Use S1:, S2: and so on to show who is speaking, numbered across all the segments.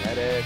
S1: Edit.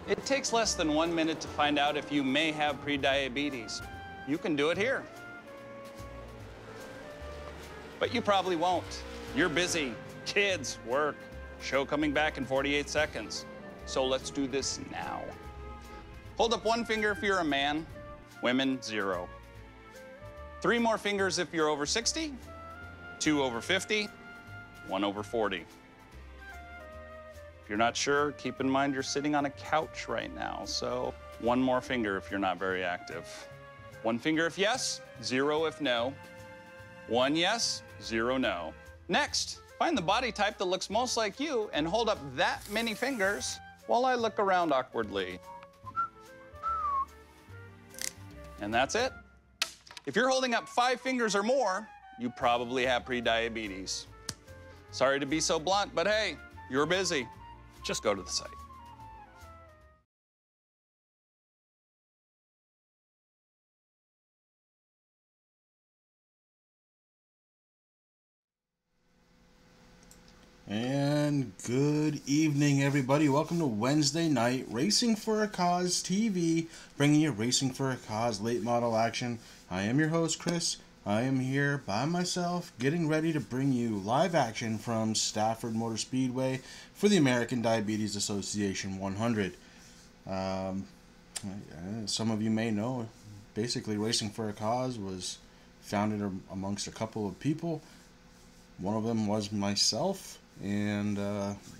S1: It takes less than 1 minute to find out if you may have prediabetes. You can do it here. But you probably won't. You're busy. Kids, work, show coming back in 48 seconds. So let's do this now. Hold up one finger if you're a man, women, 0. 3 more fingers if you're over 60, 2 over 50, 1 over 40. If you're not sure, keep in mind you're sitting on a couch right now, so 1 more finger if you're not very active. 1 finger if yes, 0 if no. 1 yes, 0 no. Next, find the body type that looks most like you and hold up that many fingers while I look around awkwardly. And that's it. If you're holding up 5 fingers or more, you probably have prediabetes. Sorry to be so blunt, but hey, you're busy. Just go to the site.
S2: And good evening, everybody. Welcome to Wednesday night Racing for a Cause TV, bringing you Racing for a Cause late model action. I am your host, Chris. I am here by myself, getting ready to bring you live action from Stafford Motor Speedway for the American Diabetes Association 100. Some of you may know, basically Racing for a Cause was founded amongst a couple of people. One of them was myself, and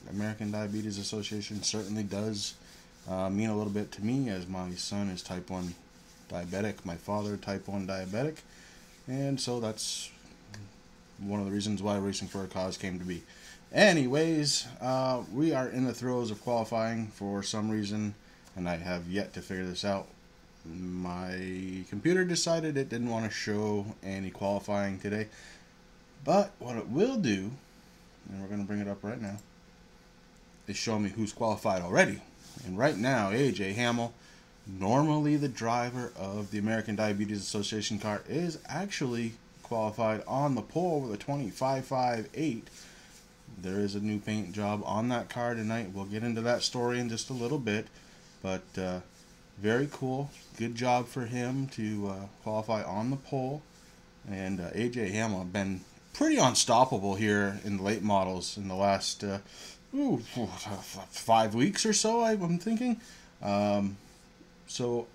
S2: American Diabetes Association certainly does mean a little bit to me, as my son is type 1 diabetic, my father type 1 diabetic, and so that's one of the reasons why Racing for a Cause came to be. Anyways, we are in the throes of qualifying for some reason, and I have yet to figure this out. My computer decided it didn't want to show any qualifying today, but what it will do, and we're going to bring it up right now, is show me who's qualified already. And right now, AJ Hamill, normally the driver of the American Diabetes Association car, is actually qualified on the pole with a 25.58. There is a new paint job on that car tonight. We'll get into that story in just a little bit, but very cool. Good job for him to qualify on the pole. And AJ Hamill been pretty unstoppable here in the late models in the last 5 weeks or so, I'm thinking. So,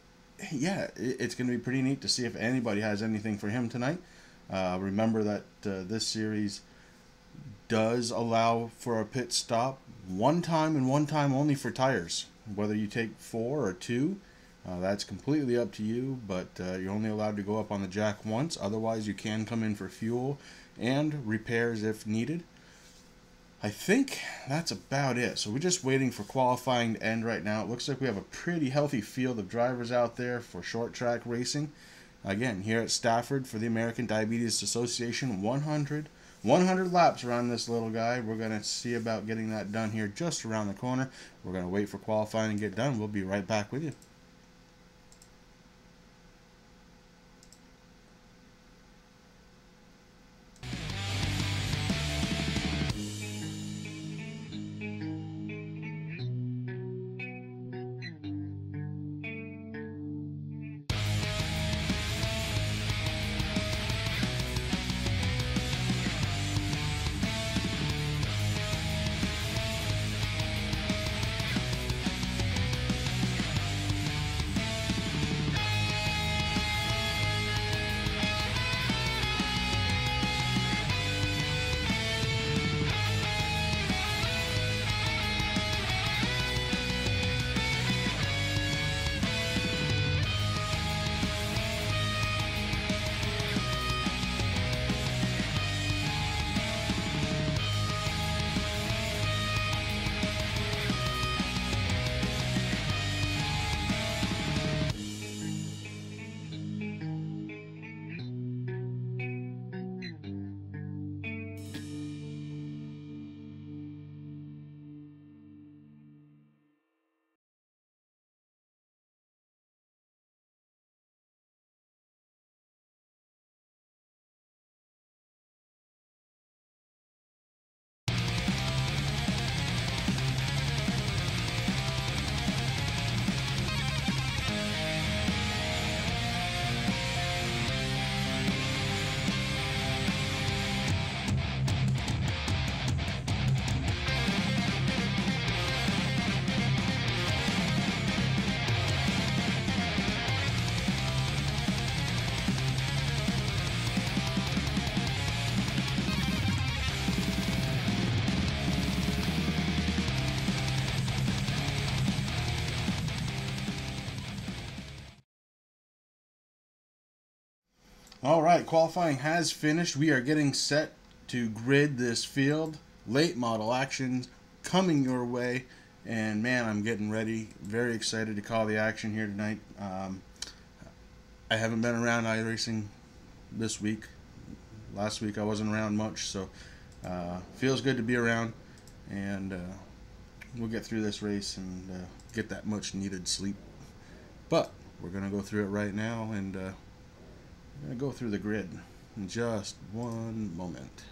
S2: yeah, it's going to be pretty neat to see if anybody has anything for him tonight. Remember that this series does allow for a pit stop one time and one time only for tires. Whether you take 4 or 2, that's completely up to you, but you're only allowed to go up on the jack once. Otherwise, you can come in for fuel and repairs if needed. I think that's about it. So we're just waiting for qualifying to end right now. It looks like we have a pretty healthy field of drivers out there for short track racing. Again, here at Stafford for the American Diabetes Association 100 laps around this little guy. We're going to see about getting that done here just around the corner. We're going to wait for qualifying and get done. We'll be right back with you. All right, qualifying has finished. We are getting set to grid this field. Late model action coming your way. And man, I'm getting ready. Very excited to call the action here tonight. I haven't been around iRacing this week. Last week I wasn't around much, so feels good to be around. And we'll get through this race and get that much needed sleep. But we're going to go through it right now, and I'm going to go through the grid in just one moment.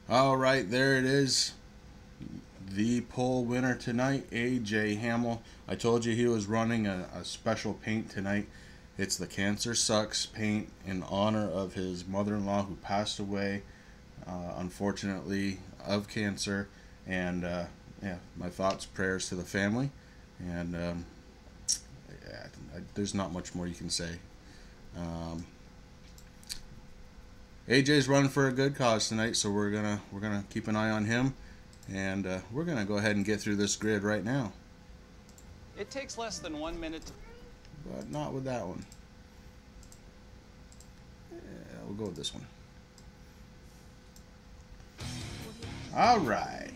S2: All right, there it is. The pole winner tonight, A.J. Hamill. I told you he was running a special paint tonight. It's the Cancer Sucks paint in honor of his mother-in-law who passed away, unfortunately, of cancer. And yeah, my thoughts, prayers to the family. And yeah, there's not much more you can say. AJ's running for a good cause tonight, so we're gonna keep an eye on him, and we're gonna go ahead and get through this grid right now.
S1: It takes less than 1 minute to...
S2: But not with that one. Yeah, we'll go with this one. All right.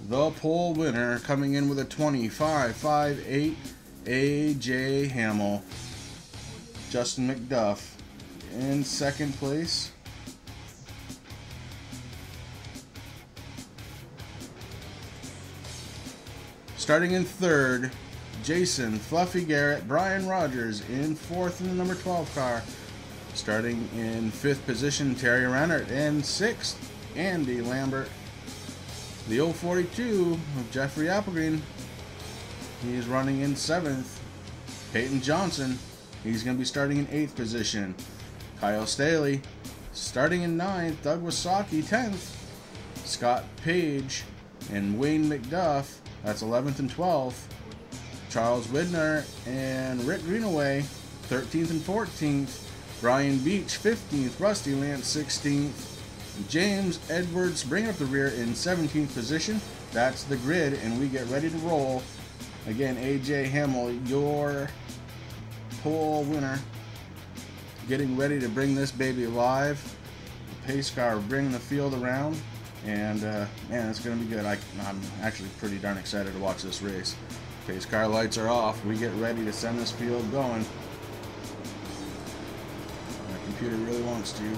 S2: The pole winner coming in with a 25.58, A.J. Hamill. Justin McDuff in second place. Starting in third, Jason Fluffy Garrett, Brian Rogers in fourth in the number 12 car. Starting in fifth position, Terry Rennert, and sixth, Andy Lambert. The 042 of Jeffrey Applegreen, he's running in seventh. Peyton Johnson, he's going to be starting in eighth position. Kyle Staley, starting in ninth. Doug Wasaki, 10th. Scott Page and Wayne McDuff, that's 11th and 12th. Charles Widner and Rick Greenaway, 13th and 14th. Brian Beach, 15th. Rusty Lance, 16th. James Edwards bringing up the rear in 17th position. That's the grid, and we get ready to roll. Again, A.J. Hamill, your pole winner, getting ready to bring this baby live. The pace car bringing the field around, and man, it's going to be good. I'm actually pretty darn excited to watch this race. Pace car lights are off. We get ready to send this field going. My computer really wants to.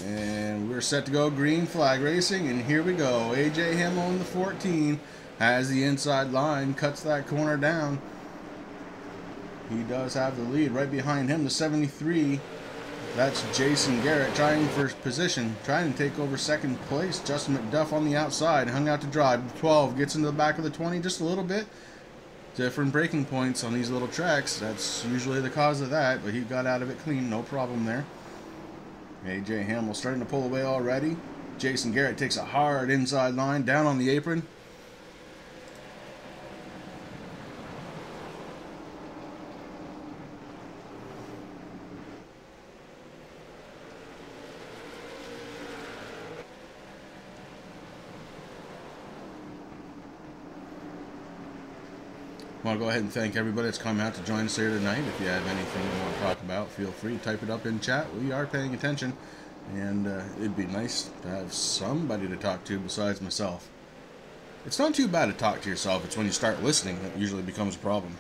S2: And we're set to go green flag racing, and here we go. A.J. Hamill in the 14 has the inside line, cuts that corner down. He does have the lead. Right behind him, the 73. That's Jason Garrett trying for position, trying to take over second place. Justin McDuff on the outside, hung out to drive. 12 gets into the back of the 20 just a little bit. Different braking points on these little tracks. That's usually the cause of that, but he got out of it clean, no problem there. A.J. Hamill starting to pull away already. Jason Garrett takes a hard inside line down on the apron. I want to go ahead and thank everybody that's come out to join us here tonight. If you have anything you want to talk about, feel free to type it up in chat. We are paying attention, and it'd be nice to have somebody to talk to besides myself. It's not too bad to talk to yourself. It's when you start listening that usually becomes a problem.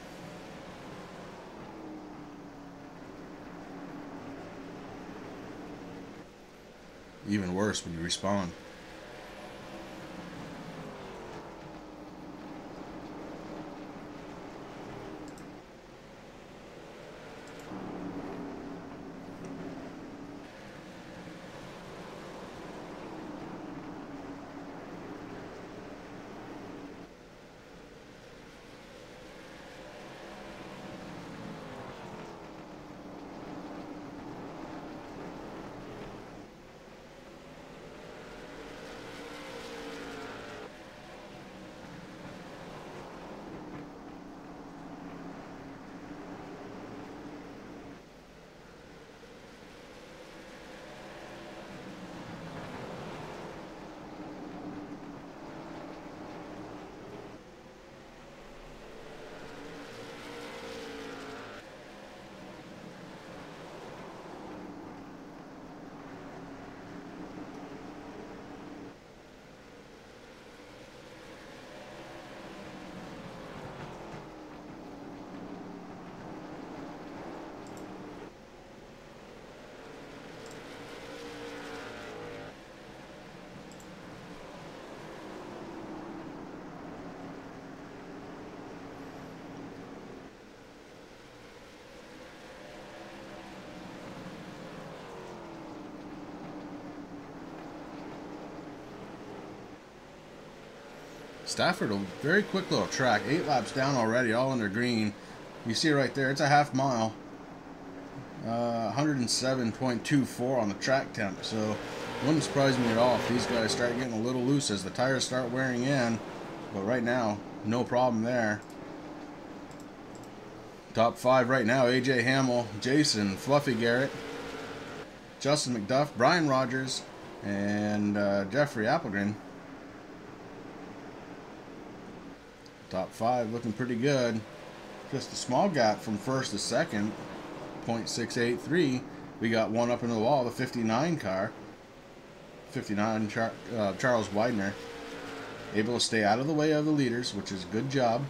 S2: Even worse when you respond. Stafford, a very quick little track. 8 laps down already, all under green. You see right there, it's a half mile. 107.24 on the track temp, so wouldn't surprise me at all if these guys start getting a little loose as the tires start wearing in. But right now, no problem there. Top 5 right now: AJ Hamill, Jason, Fluffy Garrett, Justin McDuff, Brian Rogers, and Jeffrey Applegren. Top 5 looking pretty good. Just a small gap from first to second, 0.683. We got one up into the wall, the 59 car. 59 Charles Widener. Able to stay out of the way of the leaders, which is a good job.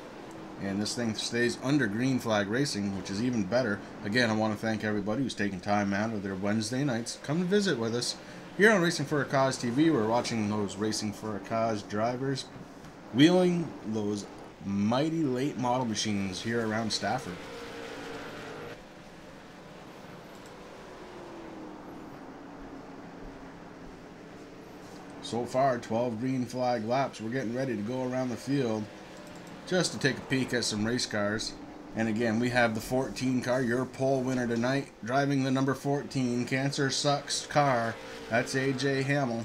S2: And this thing stays under green flag racing, which is even better. Again, I want to thank everybody who's taking time out of their Wednesday nights. Come and visit with us. Here on Racing for a Cause TV, we're watching those Racing for a Cause drivers wheeling those mighty late model machines here around Stafford. So far, 12 green flag laps. We're getting ready to go around the field just to take a peek at some race cars. And again, we have the 14 car, your pole winner tonight, driving the number 14 Cancer Sucks car. That's AJ Hamill.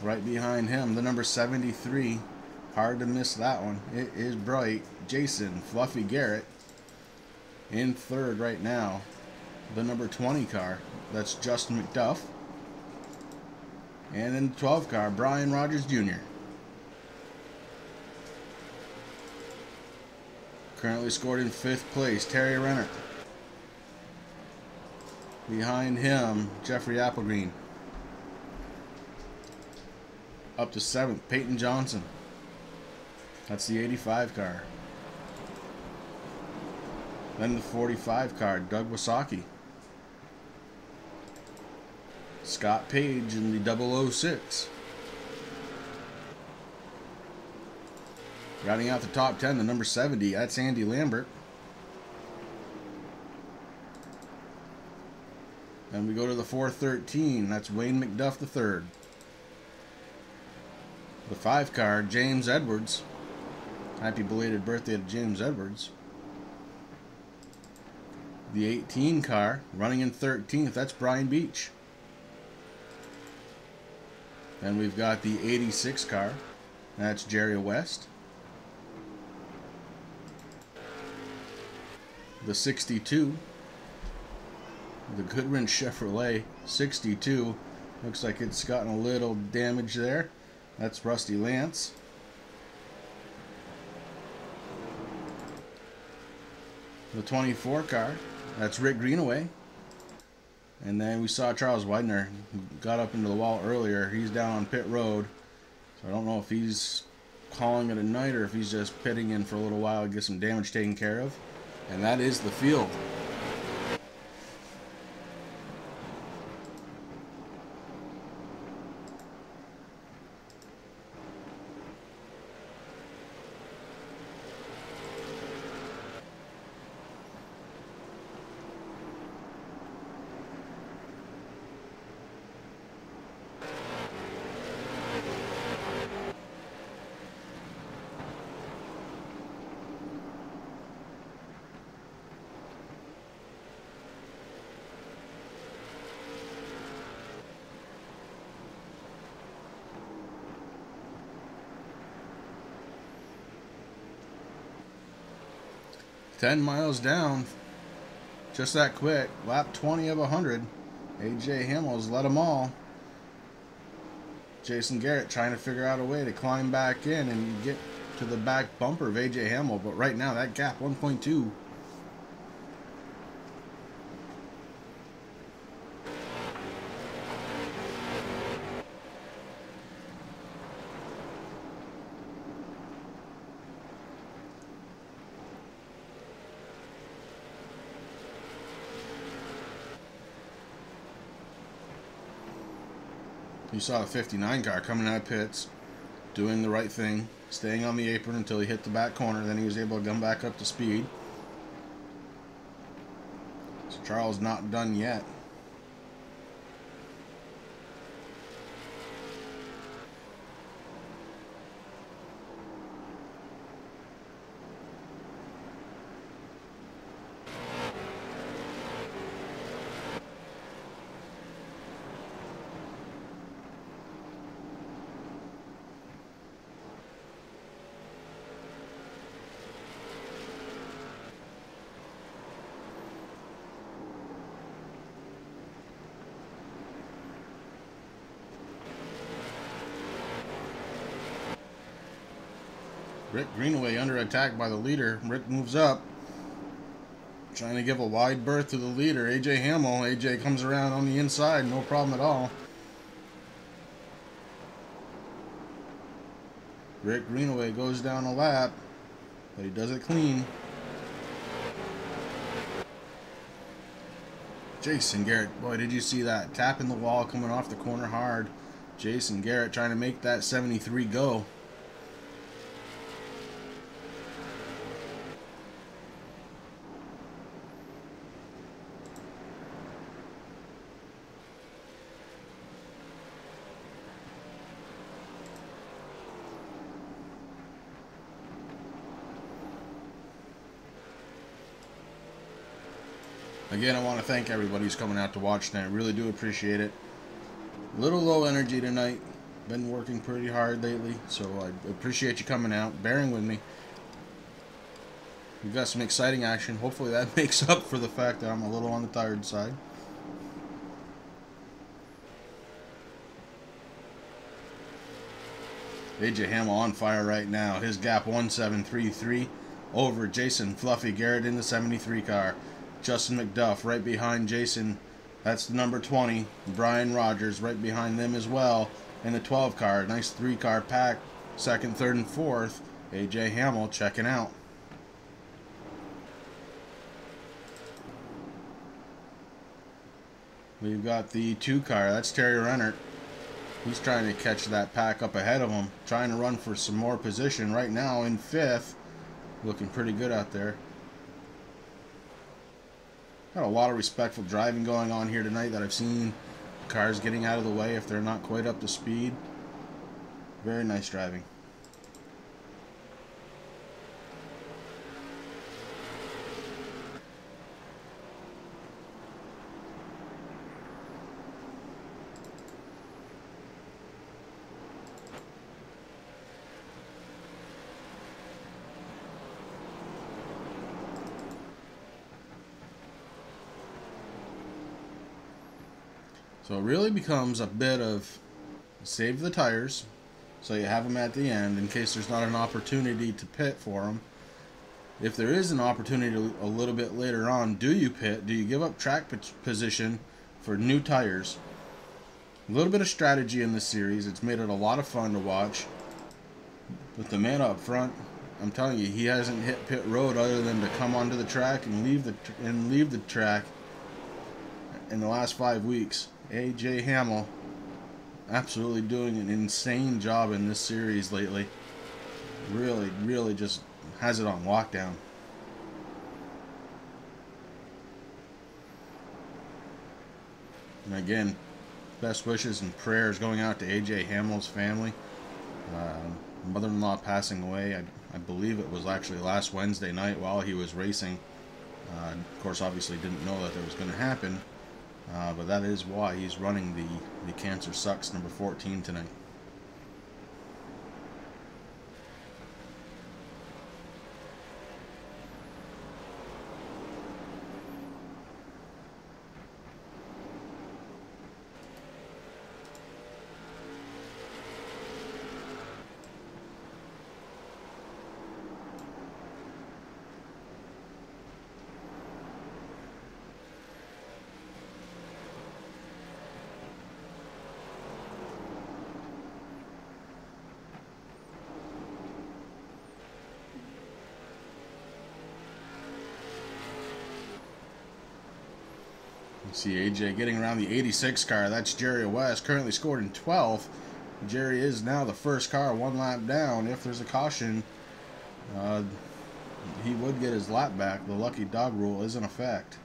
S2: Right behind him, the number 73. Hard to miss that one. It is bright. Jason Fluffy Garrett in third right now. The number 20 car, that's Justin McDuff. And in the 12 car, Brian Rogers Jr. Currently scored in 5th place, Terry Renner. Behind him, Jeffrey Applegreen. Up to 7th, Peyton Johnson. That's the 85 car. Then the 45 car, Doug Wasaki. Scott Page in the 006. Rounding out the top 10, the number 70, that's Andy Lambert. Then we go to the 413, that's Wayne McDuff III. The 5 car, James Edwards. Happy belated birthday to James Edwards. The 18 car, running in 13th, that's Brian Beach. Then we've got the 86 car, that's Jerry West. The 62, the Goodwin Chevrolet 62, looks like it's gotten a little damage there. That's Rusty Lance. The 24 car, that's Rick Greenaway. And then we saw Charles Widener, who got up into the wall earlier. He's down on pit road, so I don't know if he's calling it a night or if he's just pitting in for a little while to get some damage taken care of. And that is the field. "10 miles down, just that quick, lap 20 of 100. AJ Hamill's let them all. Jason Garrett trying to figure out a way to climb back in and get to the back bumper of AJ Hamill, but right now that gap 1.2. You saw the 59 car coming out of pits, doing the right thing, staying on the apron until he hit the back corner. Then he was able to come back up to speed. So Charles not done yet. Rick Greenaway under attack by the leader. Rick moves up, trying to give a wide berth to the leader, AJ Hamill. AJ comes around on the inside, no problem at all. Rick Greenaway goes down a lap, but he does it clean. Jason Garrett, boy, did you see that? Tapping the wall, coming off the corner hard. Jason Garrett trying to make that 73 go. Again, I want to thank everybody who's coming out to watch tonight. I really do appreciate it. A little low energy tonight. Been working pretty hard lately, so I appreciate you coming out, bearing with me. We've got some exciting action. Hopefully that makes up for the fact that I'm a little on the tired side. AJ Hamill on fire right now. His gap 1733 over Jason Fluffy Garrett in the 73 car. Justin McDuff right behind Jason. That's the number 20. Brian Rogers right behind them as well in the 12 car. Nice 3-car pack. Second, third, and fourth. AJ Hamill checking out. We've got the 2 car. That's Terry Rennert. He's trying to catch that pack up ahead of him. Trying to run for some more position right now in 5th. Looking pretty good out there. Got a lot of respectful driving going on here tonight that I've seen. Cars getting out of the way if they're not quite up to speed. Very nice driving. So it really becomes a bit of save the tires, so you have them at the end in case there's not an opportunity to pit for them. If there is an opportunity a little bit later on, do you pit? Do you give up track position for new tires? A little bit of strategy in this series. It's made it a lot of fun to watch. With the man up front, I'm telling you, he hasn't hit pit road other than to come onto the track and leave the track in the last 5 weeks. AJ Hamill absolutely doing an insane job in this series lately. Really just has it on lockdown. And again, best wishes and prayers going out to AJ Hamill's family. Mother-in-law passing away. I believe it was actually last Wednesday night while he was racing. Of course, obviously didn't know that was going to happen. But that is why he's running the Cancer Sucks number 14 tonight. See AJ getting around the 86 car. That's Jerry West, currently scored in 12th. Jerry is now the first car, 1 lap down. If there's a caution, he would get his lap back. The lucky dog rule is in effect.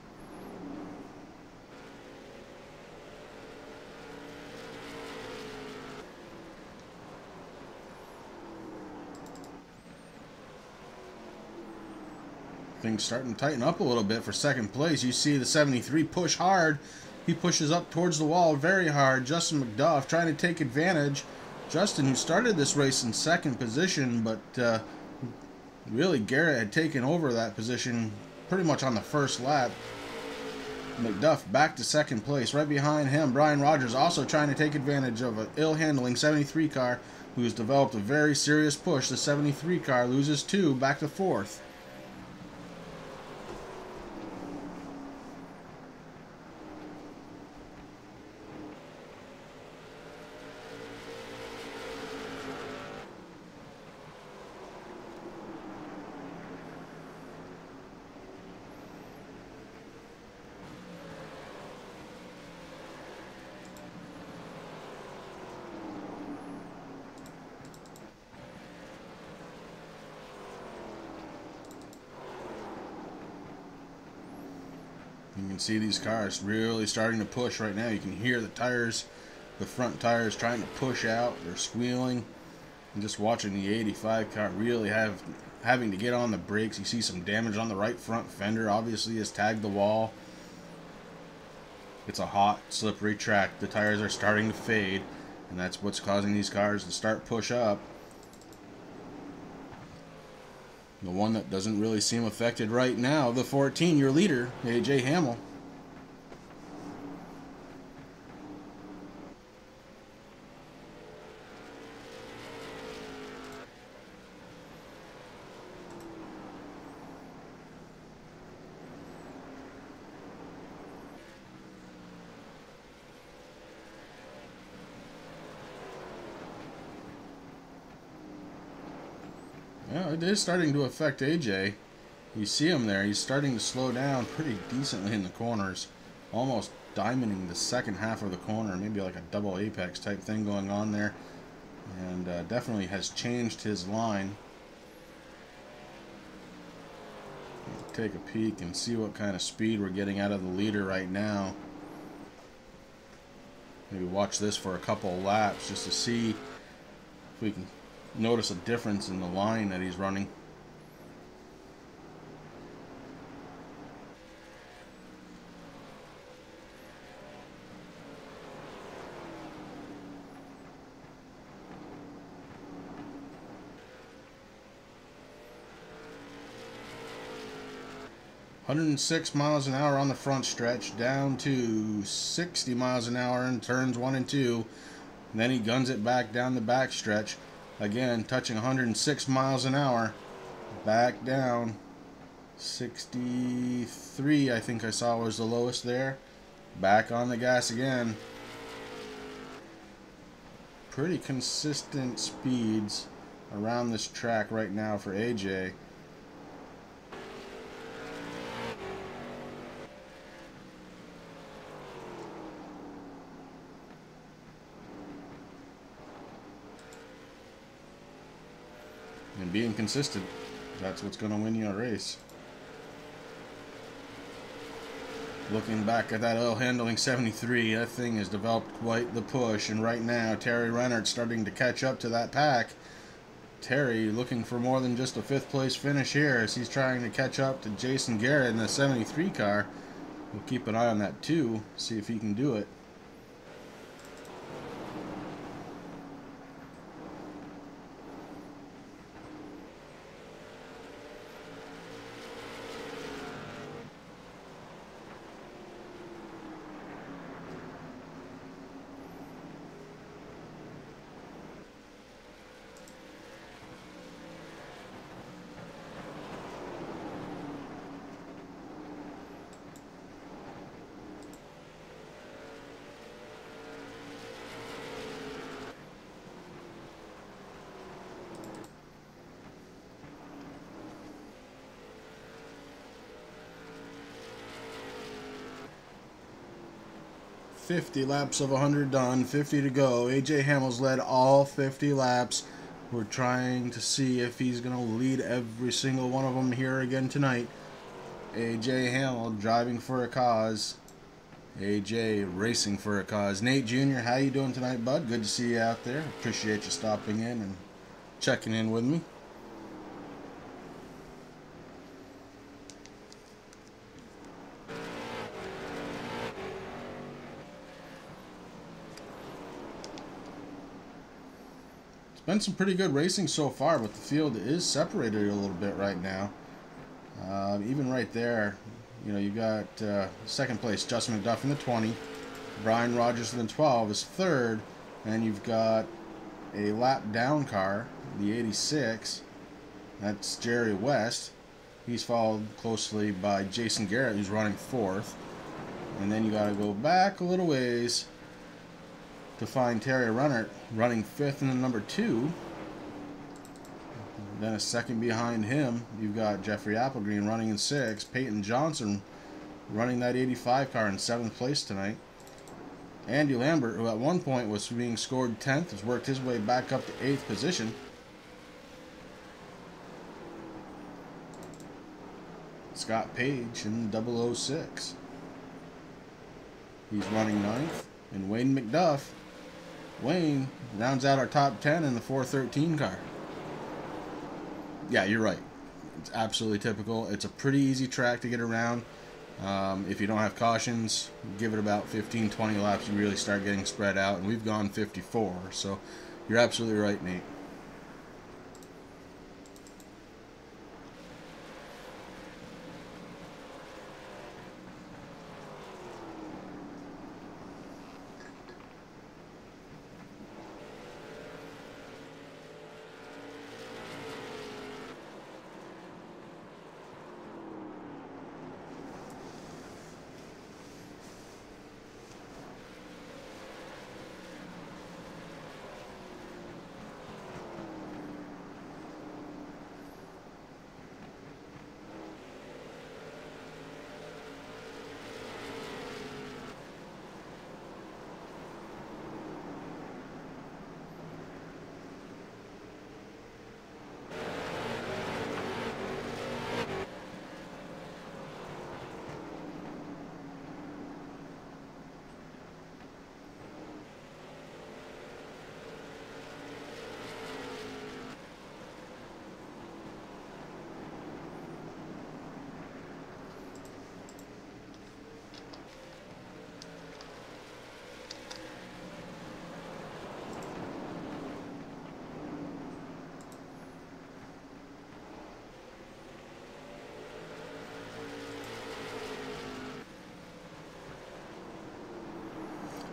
S2: Things starting to tighten up a little bit for second place. You see the 73 push hard. He pushes up towards the wall very hard. Justin McDuff trying to take advantage. Justin, who started this race in second position, but really Garrett had taken over that position pretty much on the first lap. McDuff back to second place. Right behind him, Brian Rogers also trying to take advantage of an ill-handling 73 car who's developed a very serious push. The 73 car loses 2, back to 4th. You can see these cars really starting to push right now. You can hear the tires, the front tires trying to push out. They're squealing. And just watching the 85 car really having to get on the brakes. You see some damage on the right front fender. Obviously has tagged the wall. It's a hot, slippery track. The tires are starting to fade, and that's what's causing these cars to start push up. The one that doesn't really seem affected right now, the 14, your leader, A.J. Hamill. Yeah, it is starting to affect AJ. You see him there. He's starting to slow down pretty decently in the corners. Almost diamonding the second half of the corner. Maybe like a double apex type thing going on there. And definitely has changed his line. Take a peek and see what kind of speed we're getting out of the leader right now. Maybe watch this for a couple of laps just to see if we can notice a difference in the line that he's running. "106 miles an hour on the front stretch, down to 60 miles an hour in turns 1 and 2. And then he guns it back down the back stretch. Again, touching 106 miles an hour. Back down. 63, I think I saw was the lowest there. Back on the gas again. Pretty consistent speeds around this track right now for AJ. And being consistent, that's what's going to win you a race. Looking back at that oil-handling 73, that thing has developed quite the push. And right now, Terry Rennard's starting to catch up to that pack. Terry looking for more than just a 5th place finish here as he's trying to catch up to Jason Garrett in the 73 car. We'll keep an eye on that too, see if he can do it. "50 laps of 100 done, 50 to go." AJ Hamill's led all 50 laps. We're trying to see if he's going to lead every single one of them here again tonight. AJ Hamill driving for a cause. AJ racing for a cause. Nate Jr., how you doing tonight, bud? Good to see you out there. Appreciate you stopping in and checking in with me. Been some pretty good racing so far, but the field is separated a little bit right now. Even right there, You know, you got second place Justin McDuff in the 20, Brian Rogers in the 12 is third, and you've got a lap down car, the 86. That's Jerry West. He's followed closely by Jason Garrett, who's running fourth. And then you got to go back a little ways to find Terry Runnert running fifth in the number 2. Then a second behind him, you've got Jeffrey Applegreen running in 6. Peyton Johnson running that 85 car in 7th place tonight. Andy Lambert, who at one point was being scored 10th, has worked his way back up to 8th position. Scott Page in 006. He's running 9th. And Wayne McDuff. Wayne rounds out our top 10 in the 413 car. Yeah, you're right. It's absolutely typical. It's a pretty easy track to get around. If you don't have cautions, give it about 15-20 laps, you really start getting spread out. And we've gone 54, so you're absolutely right, Nate.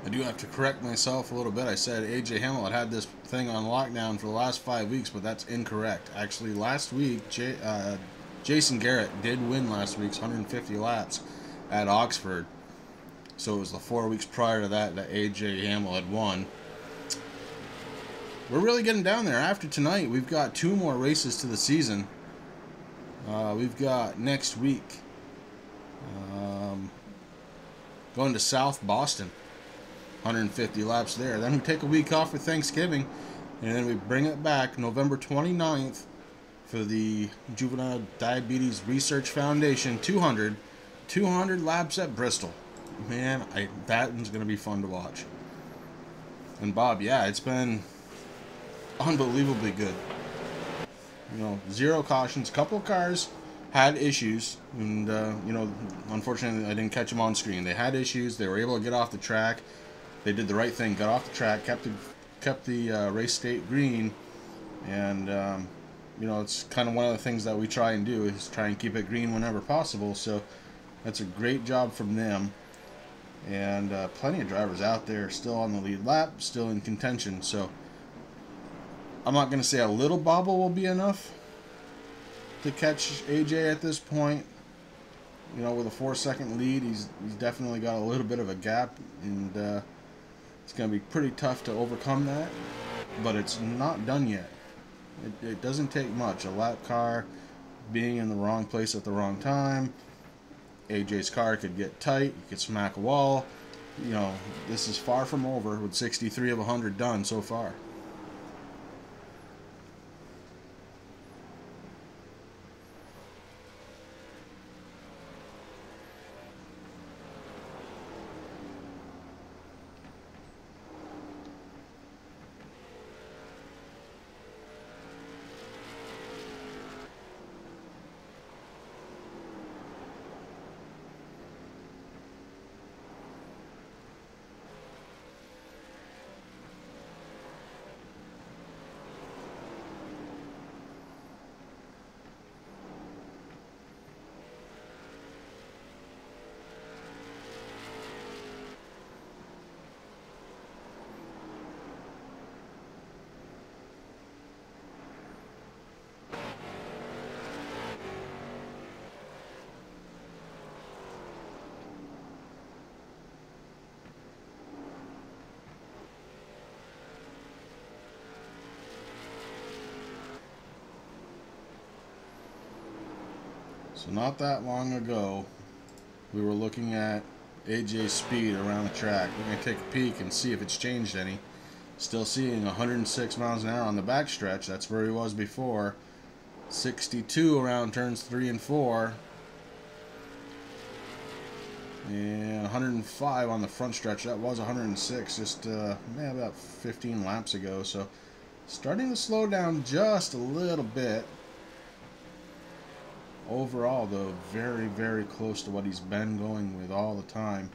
S2: I do have to correct myself a little bit. I said AJ Hamilton had this thing on lockdown for the last 5 weeks, but that's incorrect. Actually, last week, Jason Garrett did win last week's 150 laps at Oxford. So it was the 4 weeks prior to that AJ Hamilton had won. We're really getting down there. After tonight, we've got 2 more races to the season. We've got next week going to South Boston. 150 laps there. Then we take a week off for Thanksgiving, and then we bring it back November 29th for the Juvenile Diabetes Research Foundation 200 laps at Bristol. Man, that one's going to be fun to watch. And Bob, yeah, it's been unbelievably good. You know, 0 cautions. Couple cars had issues, and you know, unfortunately, I didn't catch them on screen. They had issues. They were able to get off the track. They did the right thing, got off the track, kept the race state green, and you know, it's kind of one of the things that we try and do is try and keep it green whenever possible. So that's a great job from them, and plenty of drivers out there still on the lead lap, still in contention. So I'm not going to say a little bobble will be enough to catch AJ at this point. You know, with a 4-second lead, he's definitely got a little bit of a gap, and it's going to be pretty tough to overcome that, but it's not done yet. It doesn't take much. A lap car being in the wrong place at the wrong time. AJ's car could get tight. You could smack a wall. You know, this is far from over with 63 of 100 done so far. So not that long ago, we were looking at AJ's speed around the track. We're going to take a peek and see if it's changed any. Still seeing 106 miles an hour on the backstretch. That's where he was before. 62 around turns 3 and 4. And 105 on the front stretch. That was 106 just about 15 laps ago. So starting to slow down just a little bit. Overall, though, very, very close to what he's been going with all the time.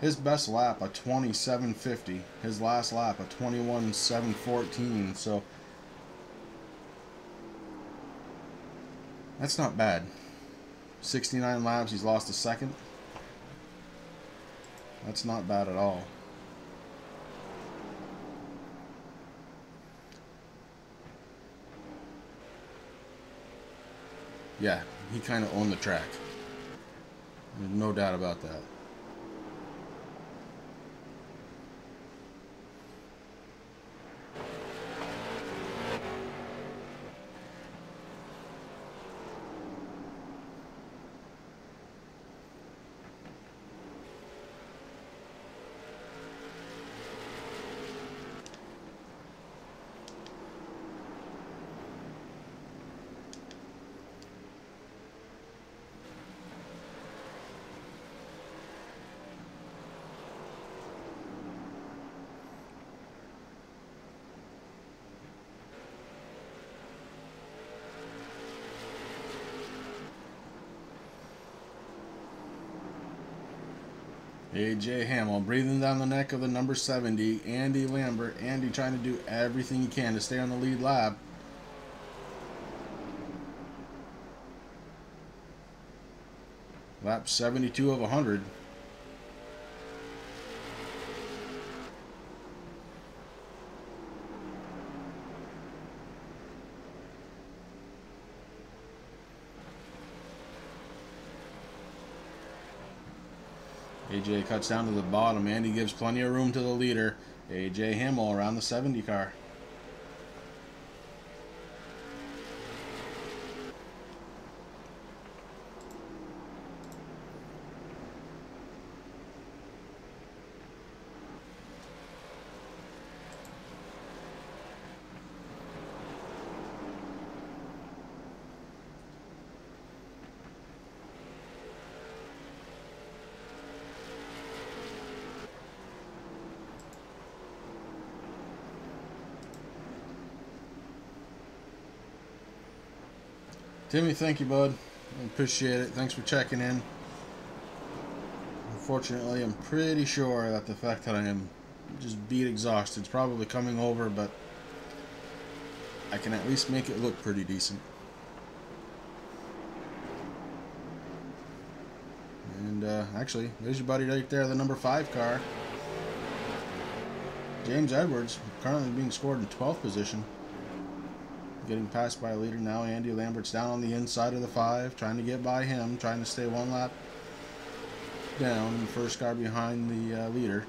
S2: His best lap, a 27.50. His last lap, a 21.714. So that's not bad. 69 laps, he's lost a second. That's not bad at all. Yeah, he kind of owned the track. There's no doubt about that. AJ Hamill breathing down the neck of the number 70, Andy Lambert. Andy trying to do everything he can to stay on the lead lap. Lap 72 of 100. AJ cuts down to the bottom. Andy gives plenty of room to the leader. AJ Hamill around the 70 car. Timmy, thank you, bud. I appreciate it. Thanks for checking in. Unfortunately, I'm pretty sure that the fact that I am just beat exhausted is probably coming over, but I can at least make it look pretty decent. And actually, there's your buddy right there, the number 5 car. James Edwards, currently being scored in 12th position. Getting passed by a leader now. Andy Lambert's down on the inside of the 5, trying to get by him, trying to stay one lap down. The first car behind the leader.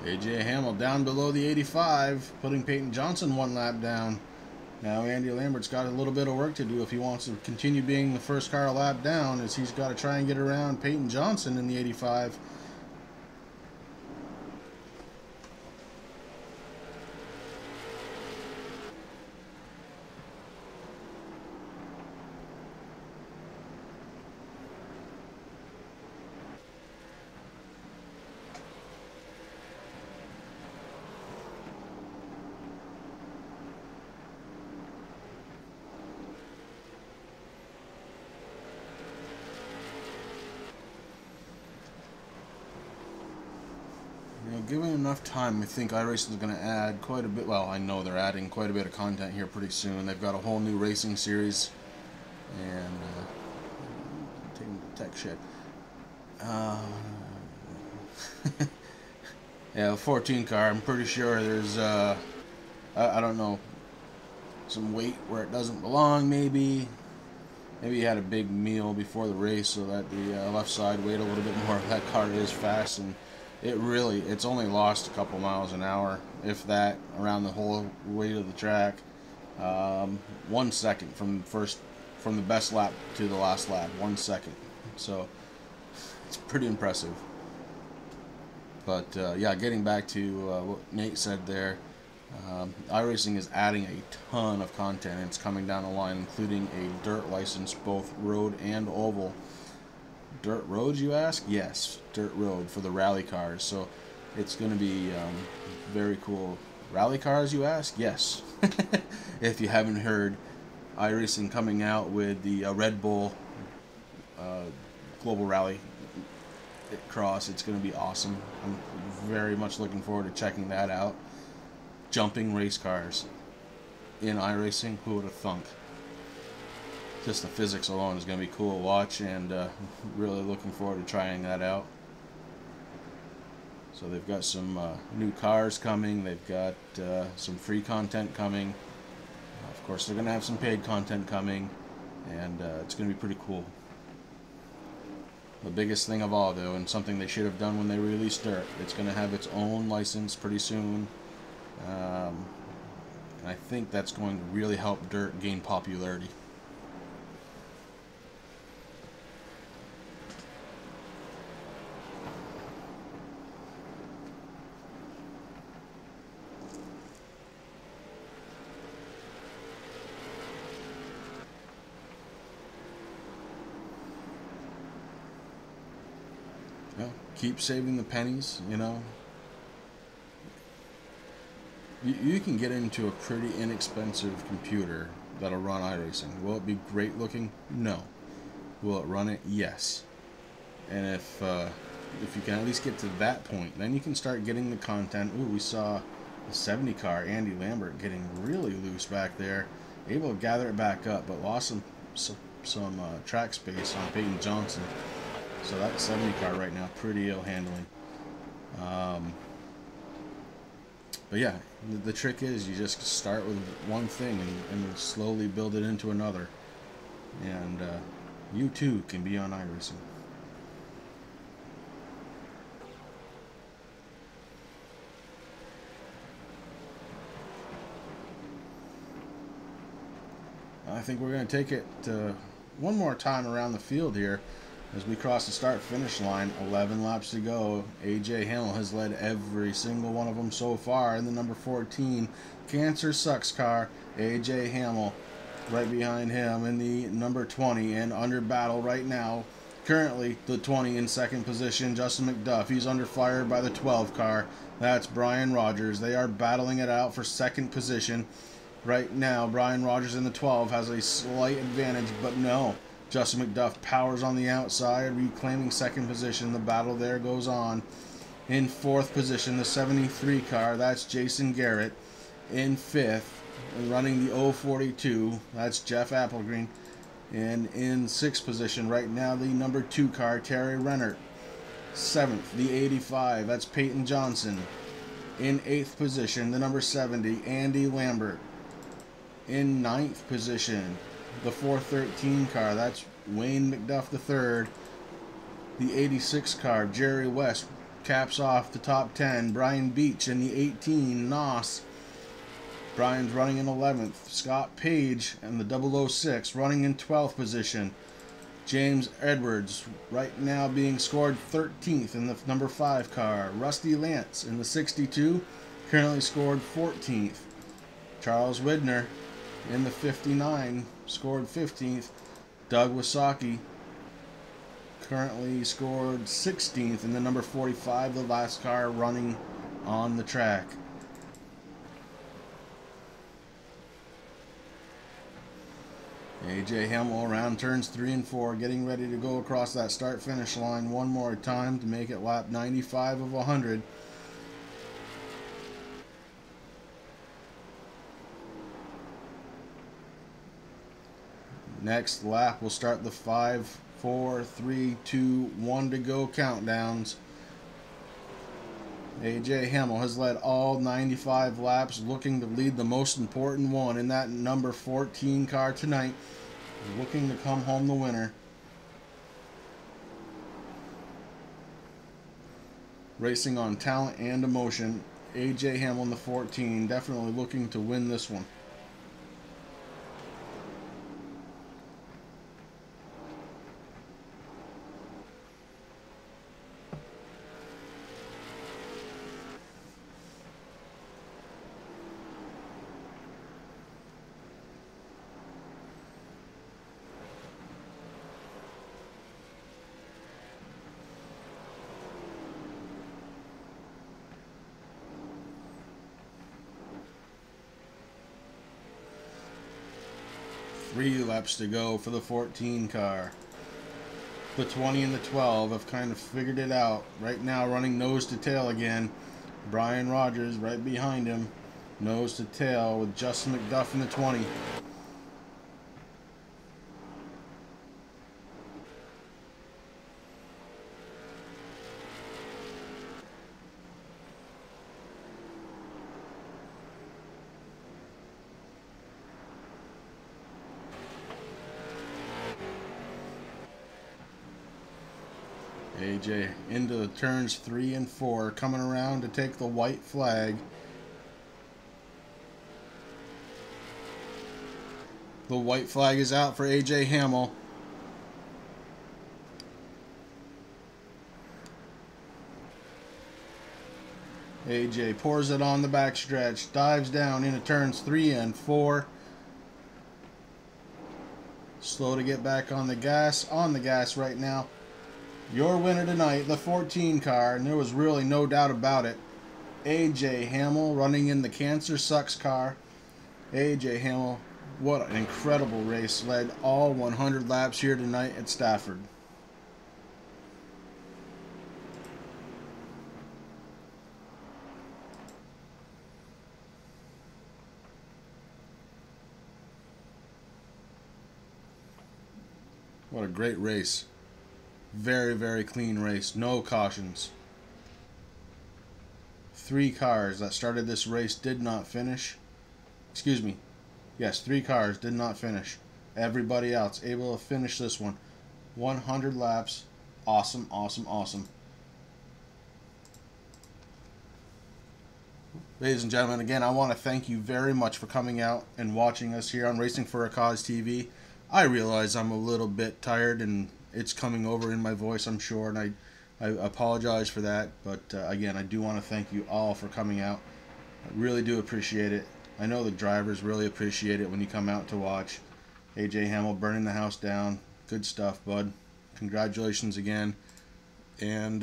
S2: AJ Hamill down below the 85, putting Peyton Johnson one lap down. Now Andy Lambert's got a little bit of work to do if he wants to continue being the first car a lap down, as he's got to try and get around Peyton Johnson in the 85. given enough time, I think iRacing is going to add quite a bit. Well, I know they're adding quite a bit of content here pretty soon. They've got a whole new racing series, and taking the tech shit. Yeah, a 14 car. I'm pretty sure there's I don't know, some weight where it doesn't belong. Maybe he had a big meal before the race, so that the left side weighed a little bit more. That car is fast, and it's only lost a couple miles an hour, if that, around the whole weight of the track. 1 second from the best lap to the last lap. 1 second. So it's pretty impressive. But yeah, getting back to what Nate said there, iRacing is adding a ton of content. It's coming down the line, including a dirt license, both road and oval. Dirt road, you ask? Yes, dirt road for the rally cars. So it's going to be very cool. Rally cars, you ask? Yes. If you haven't heard, iRacing coming out with the Red Bull Global Rally Cross. It's going to be awesome. I'm very much looking forward to checking that out. Jumping race cars in iRacing, who would have thunk? Just the physics alone is going to be cool to watch, and really looking forward to trying that out. So they've got some new cars coming. They've got some free content coming. Of course, they're going to have some paid content coming, and it's going to be pretty cool. The biggest thing of all, though, and something they should have done when they released Dirt, it's going to have its own license pretty soon. And I think that's going to really help Dirt gain popularity. Yeah, keep saving the pennies, you know. You can get into a pretty inexpensive computer that'll run iRacing. Will it be great looking? No. Will it run it? Yes. And if you can at least get to that point, then you can start getting the content. Ooh, we saw the 70 car, Andy Lambert, getting really loose back there. Able to gather it back up, but lost some track space on Peyton Johnson. So that 70 car right now, pretty ill handling. But yeah, the trick is you just start with one thing and slowly build it into another. And you too can be on iRacing. I think we're going to take it one more time around the field here. As we cross the start-finish line, 11 laps to go. A.J. Hamel has led every single one of them so far in the number 14 Cancer Sucks car. A.J. Hamel right behind him in the number 20, and under battle right now. Currently, the 20 in second position, Justin McDuff. He's under fire by the 12 car. That's Brian Rogers. They are battling it out for second position. Right now, Brian Rogers in the 12 has a slight advantage, but no. Justin McDuff powers on the outside, reclaiming second position. The battle there goes on. In fourth position, the 73 car, that's Jason Garrett. In fifth, running the 042, that's Jeff Applegreen. And in sixth position, right now, the number 2 car, Terry Rennert. Seventh, the 85, that's Peyton Johnson. In eighth position, the number 70, Andy Lambert. In ninth position, the 413 car, that's Wayne McDuff III. The 86 car, Jerry West, caps off the top 10. Brian Beach in the 18, Noss. Brian's running in 11th. Scott Page in the 006 running in 12th position. James Edwards right now being scored 13th in the number 5 car. Rusty Lance in the 62 currently scored 14th. Charles Widner in the 59 scored 15th. Doug Wasaki currently scored 16th in the number 45, the last car running on the track. A.J. Hamel around turns 3 and 4, getting ready to go across that start-finish line one more time to make it lap 95 of 100. Next lap, we'll start the 5, 4, 3, 2, 1 to go countdowns. AJ Hamel has led all 95 laps, looking to lead the most important one in that number 14 car tonight, looking to come home the winner. Racing on talent and emotion, AJ Hamel in the 14, definitely looking to win this one. Three laps to go for the 14 car. The 20 and the 12 have kind of figured it out. Right now running nose to tail again. Brian Rogers right behind him. Nose to tail with Justin McDuff in the 20. AJ into the turns 3 and 4, coming around to take the white flag. The white flag is out for AJ Hamel. AJ pours it on the backstretch, dives down into turns 3 and 4. Slow to get back on the gas right now. Your winner tonight, the 14 car, and there was really no doubt about it. AJ Hamel running in the Cancer Sucks car. AJ Hamel, what an incredible race. Led all 100 laps here tonight at Stafford. What a great race. Very, very clean race. No cautions. 3 cars that started this race did not finish. Excuse me. Yes, 3 cars did not finish. Everybody else able to finish this one. 100 laps. Awesome, awesome, awesome. Ladies and gentlemen, again, I want to thank you very much for coming out and watching us here on Racing for a Cause TV. I realize I'm a little bit tired and it's coming over in my voice, I'm sure, and I apologize for that. But again, I do want to thank you all for coming out. I really do appreciate it. I know the drivers really appreciate it when you come out to watch. AJ Hamel burning the house down. Good stuff, bud. Congratulations again. And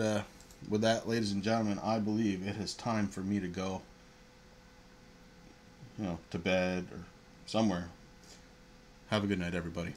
S2: with that, ladies and gentlemen, I believe it is time for me to go, to bed or somewhere. Have a good night, everybody.